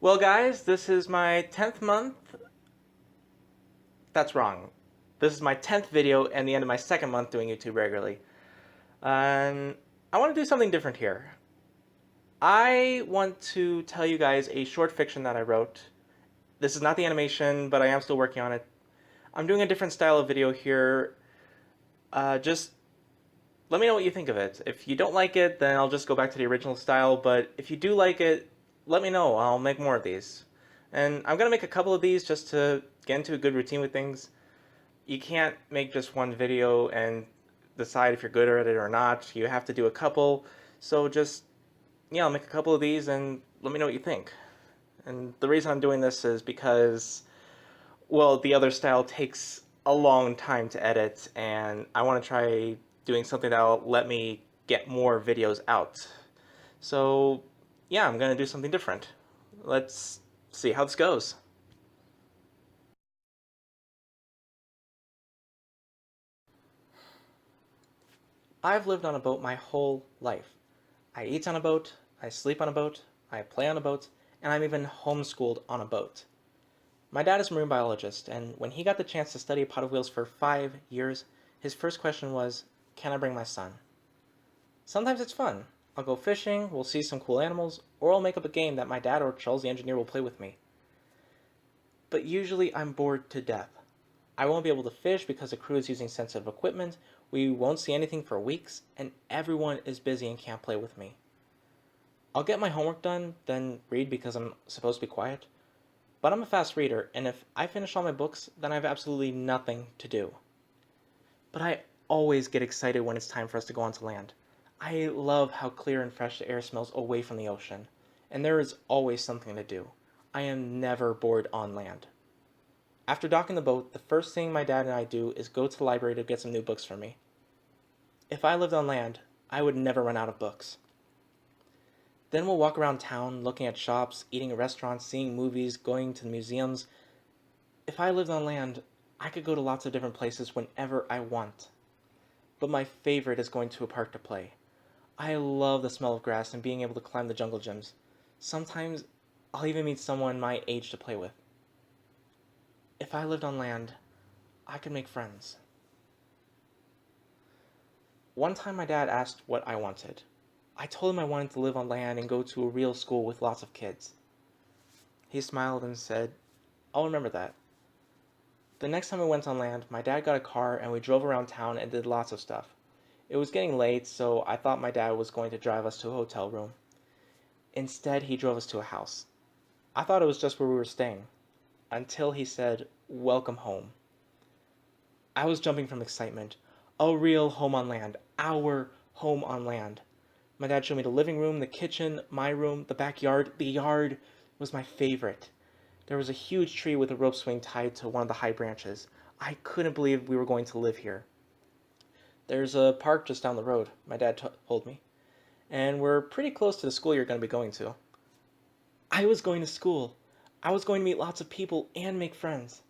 Well, guys, this is my 10th month. That's wrong. This is my 10th video and the end of my second month doing YouTube regularly. And I want to do something different here. I want to tell you guys a short fiction that I wrote. This is not the animation, but I am still working on it. I'm doing a different style of video here. Just let me know what you think of it. If you don't like it, then I'll just go back to the original style. But if you do like it, let me know. I'll make more of these. And I'm going to make a couple of these just to get into a good routine with things. You can't make just one video and decide if you're good at it or not. You have to do a couple. So just, yeah, I'll make a couple of these and let me know what you think. And the reason I'm doing this is because, well, the other style takes a long time to edit, and I want to try doing something that'll let me get more videos out. So, yeah, I'm going to do something different. Let's see how this goes. I've lived on a boat my whole life. I eat on a boat, I sleep on a boat, I play on a boat, and I'm even homeschooled on a boat. My dad is a marine biologist, and when he got the chance to study pot of whales for 5 years, his first question was, can I bring my son? Sometimes it's fun. I'll go fishing, we'll see some cool animals, or I'll make up a game that my dad or Charles the engineer will play with me. But usually I'm bored to death. I won't be able to fish because the crew is using sensitive equipment, we won't see anything for weeks, and everyone is busy and can't play with me. I'll get my homework done, then read because I'm supposed to be quiet. But I'm a fast reader, and if I finish all my books, then I have absolutely nothing to do. But I always get excited when it's time for us to go onto land. I love how clear and fresh the air smells away from the ocean, and there is always something to do. I am never bored on land. After docking the boat, the first thing my dad and I do is go to the library to get some new books for me. If I lived on land, I would never run out of books. Then we'll walk around town, looking at shops, eating at restaurants, seeing movies, going to the museums. If I lived on land, I could go to lots of different places whenever I want. But my favorite is going to a park to play. I love the smell of grass and being able to climb the jungle gyms. Sometimes I'll even meet someone my age to play with. If I lived on land, I could make friends. One time my dad asked what I wanted. I told him I wanted to live on land and go to a real school with lots of kids. He smiled and said, I'll remember that. The next time we went on land, my dad got a car and we drove around town and did lots of stuff. It was getting late, so I thought my dad was going to drive us to a hotel room. Instead, he drove us to a house. I thought it was just where we were staying, until he said, welcome home. I was jumping from excitement. A real home on land. Our home on land. My dad showed me the living room, the kitchen, my room, the backyard. The yard was my favorite. There was a huge tree with a rope swing tied to one of the high branches. I couldn't believe we were going to live here. There's a park just down the road, my dad told me. And we're pretty close to the school you're going to be going to. I was going to school. I was going to meet lots of people and make friends.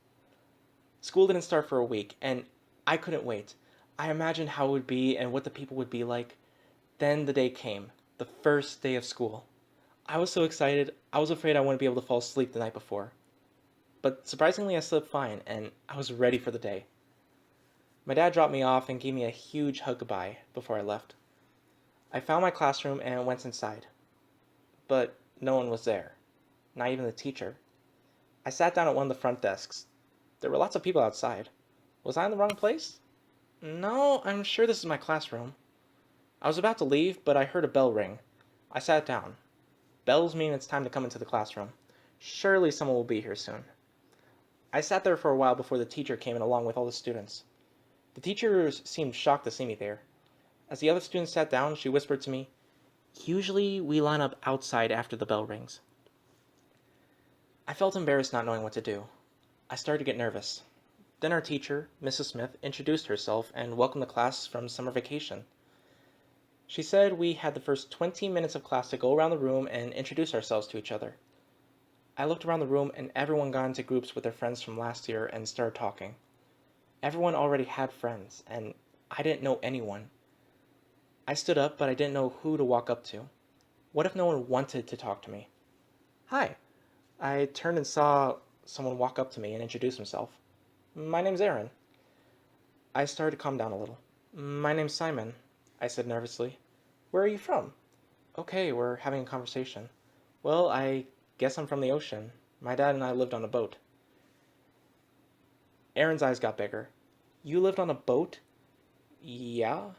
School didn't start for a week, and I couldn't wait. I imagined how it would be and what the people would be like. Then the day came, the first day of school. I was so excited, I was afraid I wouldn't be able to fall asleep the night before. But surprisingly, I slept fine, and I was ready for the day. My dad dropped me off and gave me a huge hug goodbye before I left. I found my classroom and went inside. But no one was there, not even the teacher. I sat down at one of the front desks. There were lots of people outside. Was I in the wrong place? No, I'm sure this is my classroom. I was about to leave, but I heard a bell ring. I sat down. Bells mean it's time to come into the classroom. Surely someone will be here soon. I sat there for a while before the teacher came in along with all the students. The teacher seemed shocked to see me there. As the other students sat down, she whispered to me, usually we line up outside after the bell rings. I felt embarrassed not knowing what to do. I started to get nervous. Then our teacher, Mrs. Smith, introduced herself and welcomed the class from summer vacation. She said we had the first 20 minutes of class to go around the room and introduce ourselves to each other. I looked around the room and everyone got into groups with their friends from last year and started talking. Everyone already had friends, and I didn't know anyone. I stood up, but I didn't know who to walk up to. What if no one wanted to talk to me? Hi, I turned and saw someone walk up to me and introduce himself. My name's Aaron. I started to calm down a little. My name's Simon, I said nervously. Where are you from? Okay, we're having a conversation. Well, I guess I'm from the ocean. My dad and I lived on a boat. Aaron's eyes got bigger. You lived on a boat? Yeah.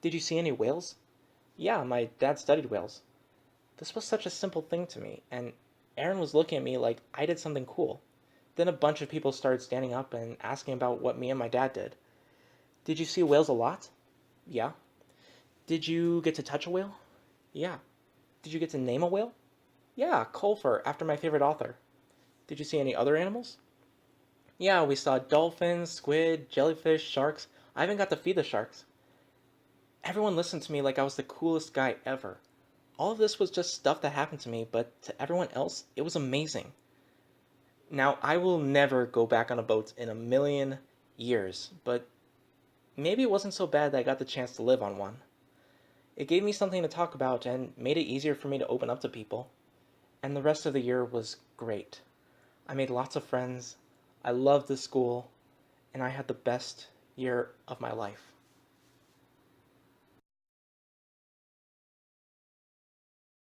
Did you see any whales? Yeah, my dad studied whales. This was such a simple thing to me, and Aaron was looking at me like I did something cool. Then a bunch of people started standing up and asking about what me and my dad did. Did you see whales a lot? Yeah. Did you get to touch a whale? Yeah. Did you get to name a whale? Yeah, Colfer, after my favorite author. Did you see any other animals? Yeah, we saw dolphins, squid, jellyfish, sharks. I even got to feed the sharks. Everyone listened to me like I was the coolest guy ever. All of this was just stuff that happened to me, but to everyone else, it was amazing. Now, I will never go back on a boat in a million years, but maybe it wasn't so bad that I got the chance to live on one. It gave me something to talk about and made it easier for me to open up to people. And the rest of the year was great. I made lots of friends, I loved the school, and I had the best year of my life.